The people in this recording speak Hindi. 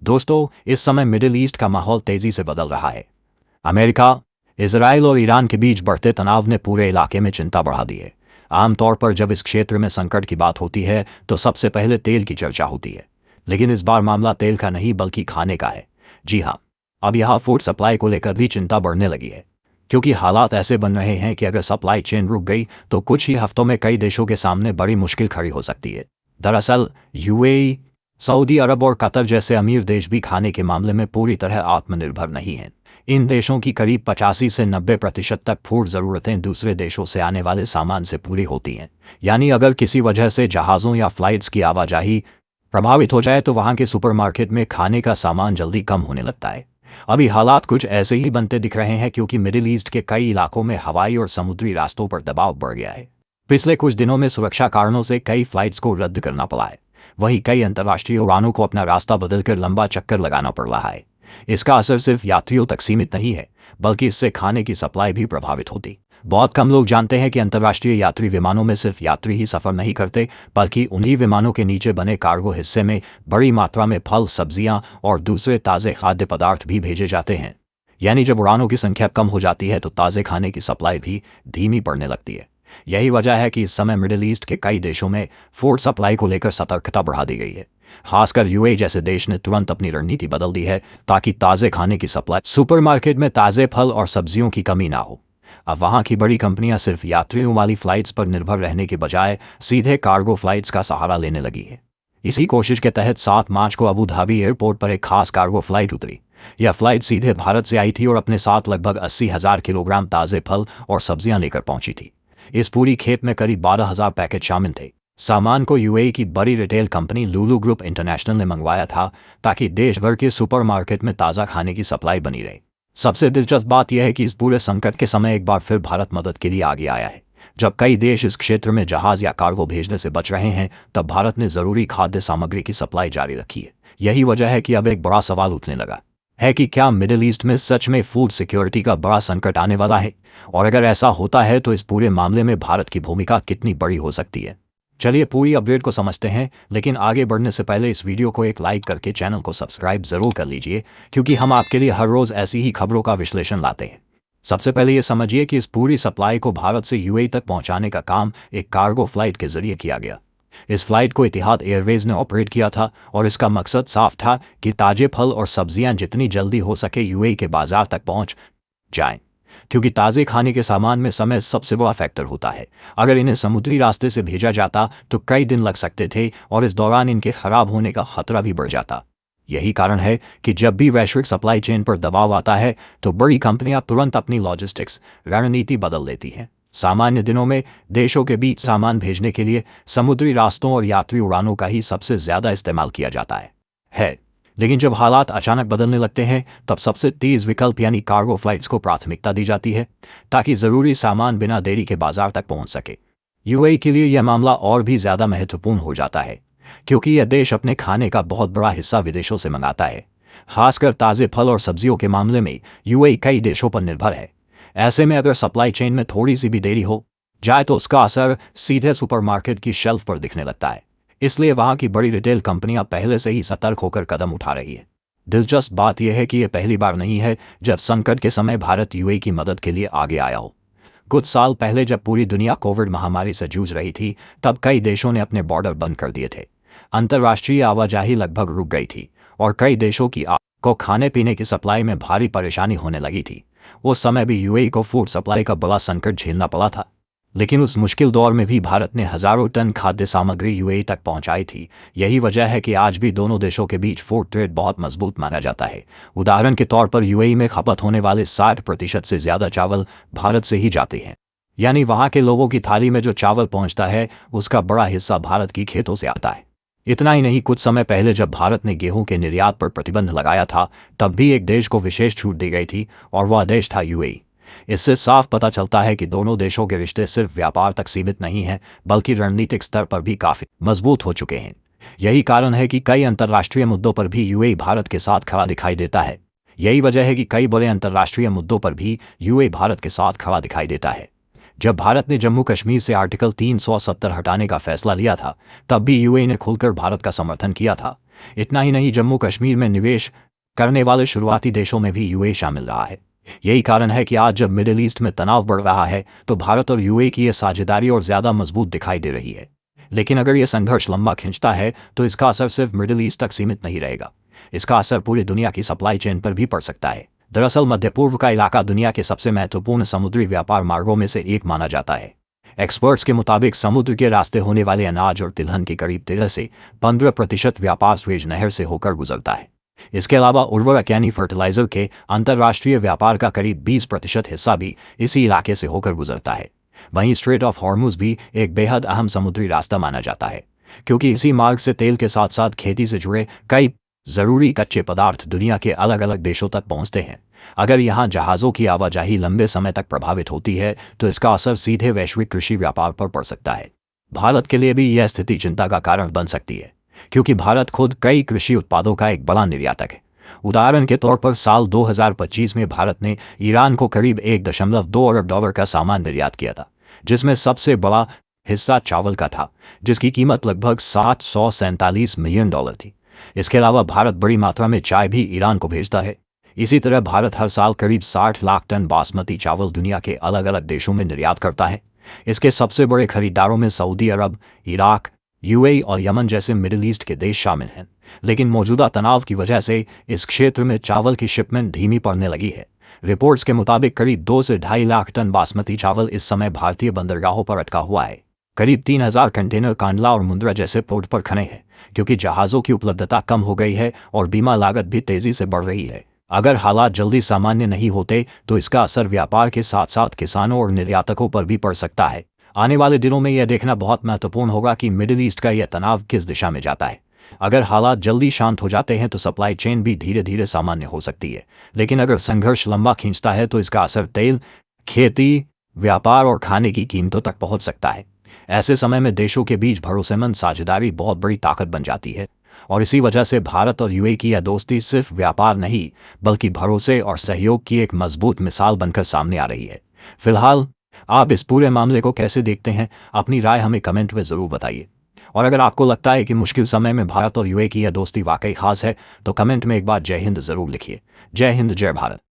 दोस्तों, इस समय मिडिल ईस्ट का माहौल तेजी से बदल रहा है। अमेरिका, इजराइल और ईरान के बीच बढ़ते तनाव ने पूरे इलाके में चिंता बढ़ा दी है। आमतौर पर जब इस क्षेत्र में संकट की बात होती है तो सबसे पहले तेल की चर्चा होती है, लेकिन इस बार मामला तेल का नहीं बल्कि खाने का है। जी हाँ, अब यहाँ फूड सप्लाई को लेकर भी चिंता बढ़ने लगी है, क्योंकि हालात ऐसे बन रहे हैं कि अगर सप्लाई चेन रुक गई तो कुछ ही हफ्तों में कई देशों के सामने बड़ी मुश्किल खड़ी हो सकती है। दरअसल यूएई, सऊदी अरब और कतर जैसे अमीर देश भी खाने के मामले में पूरी तरह आत्मनिर्भर नहीं हैं। इन देशों की करीब 85 से 90% तक फूड ज़रूरतें दूसरे देशों से आने वाले सामान से पूरी होती हैं। यानी अगर किसी वजह से जहाज़ों या फ्लाइट्स की आवाजाही प्रभावित हो जाए तो वहाँ के सुपरमार्केट में खाने का सामान जल्दी कम होने लगता है। अभी हालात कुछ ऐसे ही बनते दिख रहे हैं, क्योंकि मिडिल ईस्ट के कई इलाकों में हवाई और समुद्री रास्तों पर दबाव बढ़ गया है। पिछले कुछ दिनों में सुरक्षा कारणों से कई फ्लाइट्स को रद्द करना पड़ा है। वहीं कई अंतर्राष्ट्रीय उड़ानों को अपना रास्ता बदलकर लंबा चक्कर लगाना पड़ रहा है। इसका असर सिर्फ यात्रियों तक सीमित नहीं है, बल्कि इससे खाने की सप्लाई भी प्रभावित होती। बहुत कम लोग जानते हैं कि अंतर्राष्ट्रीय यात्री विमानों में सिर्फ यात्री ही सफर नहीं करते, बल्कि उन्हीं विमानों के नीचे बने कार्गो हिस्से में बड़ी मात्रा में फल, सब्जियां और दूसरे ताज़े खाद्य पदार्थ भी भेजे जाते हैं। यानी जब उड़ानों की संख्या कम हो जाती है तो ताज़े खाने की सप्लाई भी धीमी पड़ने लगती है। यही वजह है कि इस समय मिडिल ईस्ट के कई देशों में फूड सप्लाई को लेकर सतर्कता बढ़ा दी गई है। खासकर यूएई जैसे देश ने तुरंत अपनी रणनीति बदल दी है ताकि ताज़े खाने की सप्लाई, सुपरमार्केट में ताज़े फल और सब्जियों की कमी ना हो। अब वहाँ की बड़ी कंपनियां सिर्फ यात्रियों वाली फ्लाइट्स पर निर्भर रहने के बजाय सीधे कार्गो फ्लाइट्स का सहारा लेने लगी है। इसी कोशिश के तहत 7 मार्च को अबू धाबी एयरपोर्ट पर एक खास कार्गो फ्लाइट उतरी। यह फ्लाइट सीधे भारत से आई थी और अपने साथ लगभग 80,000 किलोग्राम ताज़े फल और सब्जियां लेकर पहुंची थी। इस पूरी खेप में करीब 12,000 पैकेट शामिल थे। सामान को यूएई की बड़ी रिटेल कंपनी लुलु ग्रुप इंटरनेशनल ने मंगवाया था ताकि देश भर के सुपरमार्केट में ताज़ा खाने की सप्लाई बनी रहे। सबसे दिलचस्प बात यह है कि इस पूरे संकट के समय एक बार फिर भारत मदद के लिए आगे आया है। जब कई देश इस क्षेत्र में जहाज या कार्गो भेजने से बच रहे हैं, तब भारत ने ज़रूरी खाद्य सामग्री की सप्लाई जारी रखी है। यही वजह है कि अब एक बड़ा सवाल उठने लगा है कि क्या मिडिल ईस्ट में सच में फूड सिक्योरिटी का बड़ा संकट आने वाला है, और अगर ऐसा होता है तो इस पूरे मामले में भारत की भूमिका कितनी बड़ी हो सकती है। चलिए पूरी अपडेट को समझते हैं, लेकिन आगे बढ़ने से पहले इस वीडियो को एक लाइक करके चैनल को सब्सक्राइब जरूर कर लीजिए, क्योंकि हम आपके लिए हर रोज़ ऐसी ही खबरों का विश्लेषण लाते हैं। सबसे पहले ये समझिए कि इस पूरी सप्लाई को भारत से यूएई तक पहुंचाने का काम एक कार्गो फ्लाइट के जरिए किया गया। इस फ्लाइट को इतिहाद एयरवेज ने ऑपरेट किया था और इसका मकसद साफ था कि ताज़े फल और सब्जियां जितनी जल्दी हो सके यूएई के बाजार तक पहुंच जाएं, क्योंकि ताज़े खाने के सामान में समय सबसे बड़ा फैक्टर होता है। अगर इन्हें समुद्री रास्ते से भेजा जाता तो कई दिन लग सकते थे और इस दौरान इनके खराब होने का खतरा भी बढ़ जाता। यही कारण है कि जब भी वैश्विक सप्लाई चेन पर दबाव आता है तो बड़ी कंपनियां तुरंत अपनी लॉजिस्टिक्स रणनीति बदल लेती हैं। सामान्य दिनों में देशों के बीच सामान भेजने के लिए समुद्री रास्तों और यात्री उड़ानों का ही सबसे ज़्यादा इस्तेमाल किया जाता है। लेकिन जब हालात अचानक बदलने लगते हैं तब सबसे तेज़ विकल्प यानी कार्गो फ्लाइट्स को प्राथमिकता दी जाती है, ताकि ज़रूरी सामान बिना देरी के बाजार तक पहुंच सके। यूएई के लिए यह मामला और भी ज़्यादा महत्वपूर्ण हो जाता है, क्योंकि यह देश अपने खाने का बहुत बड़ा हिस्सा विदेशों से मंगाता है। खासकर ताज़े फल और सब्जियों के मामले में यूएई कई देशों पर निर्भर है। ऐसे में अगर सप्लाई चेन में थोड़ी सी भी देरी हो जाए तो उसका असर सीधे सुपरमार्केट की शेल्फ पर दिखने लगता है। इसलिए वहाँ की बड़ी रिटेल कंपनियां पहले से ही सतर्क होकर कदम उठा रही है। दिलचस्प बात यह है कि यह पहली बार नहीं है जब संकट के समय भारत यूएई की मदद के लिए आगे आया हो। कुछ साल पहले जब पूरी दुनिया कोविड महामारी से जूझ रही थी, तब कई देशों ने अपने बॉर्डर बंद कर दिए थे। अंतर्राष्ट्रीय आवाजाही लगभग रुक गई थी और कई देशों की को खाने पीने की सप्लाई में भारी परेशानी होने लगी थी। उस समय भी यूएई को फूड सप्लाई का बड़ा संकट झेलना पड़ा था, लेकिन उस मुश्किल दौर में भी भारत ने हजारों टन खाद्य सामग्री यूएई तक पहुंचाई थी। यही वजह है कि आज भी दोनों देशों के बीच फूड ट्रेड बहुत मजबूत माना जाता है। उदाहरण के तौर पर यूएई में खपत होने वाले 60% से ज़्यादा चावल भारत से ही जाते हैं। यानी वहाँ के लोगों की थाली में जो चावल पहुँचता है उसका बड़ा हिस्सा भारत की खेतों से आता है। इतना ही नहीं, कुछ समय पहले जब भारत ने गेहूं के निर्यात पर प्रतिबंध लगाया था, तब भी एक देश को विशेष छूट दी गई थी और वह देश था यूएई। इससे साफ पता चलता है कि दोनों देशों के रिश्ते सिर्फ व्यापार तक सीमित नहीं हैं, बल्कि रणनीतिक स्तर पर भी काफी मजबूत हो चुके हैं। यही कारण है कि कई अंतर्राष्ट्रीय मुद्दों पर भी यूएई भारत के साथ खड़ा दिखाई देता है। यही वजह है कि कई बड़े अंतर्राष्ट्रीय मुद्दों पर भी यूएई भारत के साथ खड़ा दिखाई देता है। जब भारत ने जम्मू कश्मीर से आर्टिकल 370 हटाने का फैसला लिया था, तब भी यूएई ने खुलकर भारत का समर्थन किया था। इतना ही नहीं, जम्मू कश्मीर में निवेश करने वाले शुरुआती देशों में भी यूएई शामिल रहा है। यही कारण है कि आज जब मिडिल ईस्ट में तनाव बढ़ रहा है तो भारत और यूएई की यह साझेदारी और ज़्यादा मजबूत दिखाई दे रही है। लेकिन अगर यह संघर्ष लंबा खिंचता है तो इसका असर सिर्फ मिडिल ईस्ट तक सीमित नहीं रहेगा, इसका असर पूरी दुनिया की सप्लाई चेन पर भी पड़ सकता है। दरअसल मध्य पूर्व का इलाका दुनिया के सबसे महत्वपूर्ण समुद्री व्यापार मार्गों में से एक माना जाता है। एक्सपर्ट्स के मुताबिक समुद्र के रास्ते होने वाले अनाज और तिलहन के करीब 13 से 15% व्यापार स्वेज नहर से होकर गुजरता है। इसके अलावा उर्वरक यानी फर्टिलाइजर के अंतर्राष्ट्रीय व्यापार का करीब 20% हिस्सा भी इसी इलाके से होकर गुजरता है। वहीं स्ट्रेट ऑफ हॉर्मुज भी एक बेहद अहम समुद्री रास्ता माना जाता है, क्योंकि इसी मार्ग से तेल के साथ साथ खेती से जुड़े कई ज़रूरी कच्चे पदार्थ दुनिया के अलग अलग देशों तक पहुंचते हैं। अगर यहाँ जहाज़ों की आवाजाही लंबे समय तक प्रभावित होती है तो इसका असर सीधे वैश्विक कृषि व्यापार पर पड़ सकता है। भारत के लिए भी यह स्थिति चिंता का कारण बन सकती है, क्योंकि भारत खुद कई कृषि उत्पादों का एक बड़ा निर्यातक है। उदाहरण के तौर पर साल 2025 में भारत ने ईरान को करीब $1.2 अरब का सामान निर्यात किया था, जिसमें सबसे बड़ा हिस्सा चावल का था, जिसकी कीमत लगभग $747 मिलियन थी। इसके अलावा भारत बड़ी मात्रा में चाय भी ईरान को भेजता है। इसी तरह भारत हर साल करीब 60 लाख टन बासमती चावल दुनिया के अलग अलग देशों में निर्यात करता है। इसके सबसे बड़े खरीदारों में सऊदी अरब, इराक, यूएई और यमन जैसे मिडिल ईस्ट के देश शामिल हैं। लेकिन मौजूदा तनाव की वजह से इस क्षेत्र में चावल की शिपमेंट धीमी पड़ने लगी है। रिपोर्ट्स के मुताबिक करीब 2 से 2.5 लाख टन बासमती चावल इस समय भारतीय बंदरगाहों पर अटका हुआ है। करीब 3000 कंटेनर कांडला और मुंद्रा जैसे पोर्ट पर खड़े हैं, क्योंकि जहाज़ों की उपलब्धता कम हो गई है और बीमा लागत भी तेज़ी से बढ़ रही है। अगर हालात जल्दी सामान्य नहीं होते तो इसका असर व्यापार के साथ साथ किसानों और निर्यातकों पर भी पड़ सकता है। आने वाले दिनों में यह देखना बहुत महत्वपूर्ण होगा कि मिडिल ईस्ट का यह तनाव किस दिशा में जाता है। अगर हालात जल्दी शांत हो जाते हैं तो सप्लाई चेन भी धीरे धीरे सामान्य हो सकती है, लेकिन अगर संघर्ष लंबा खींचता है तो इसका असर तेल, खेती, व्यापार और खाने की कीमतों तक पहुंच सकता है। ऐसे समय में देशों के बीच भरोसेमंद साझेदारी बहुत बड़ी ताकत बन जाती है, और इसी वजह से भारत और यूएई की यह दोस्ती सिर्फ व्यापार नहीं बल्कि भरोसे और सहयोग की एक मजबूत मिसाल बनकर सामने आ रही है। फिलहाल आप इस पूरे मामले को कैसे देखते हैं? अपनी राय हमें कमेंट में ज़रूर बताइए। और अगर आपको लगता है कि मुश्किल समय में भारत और यूएई की यह दोस्ती वाकई खास है तो कमेंट में एक बार जय हिंद ज़रूर लिखिए। जय हिंद, जय भारत।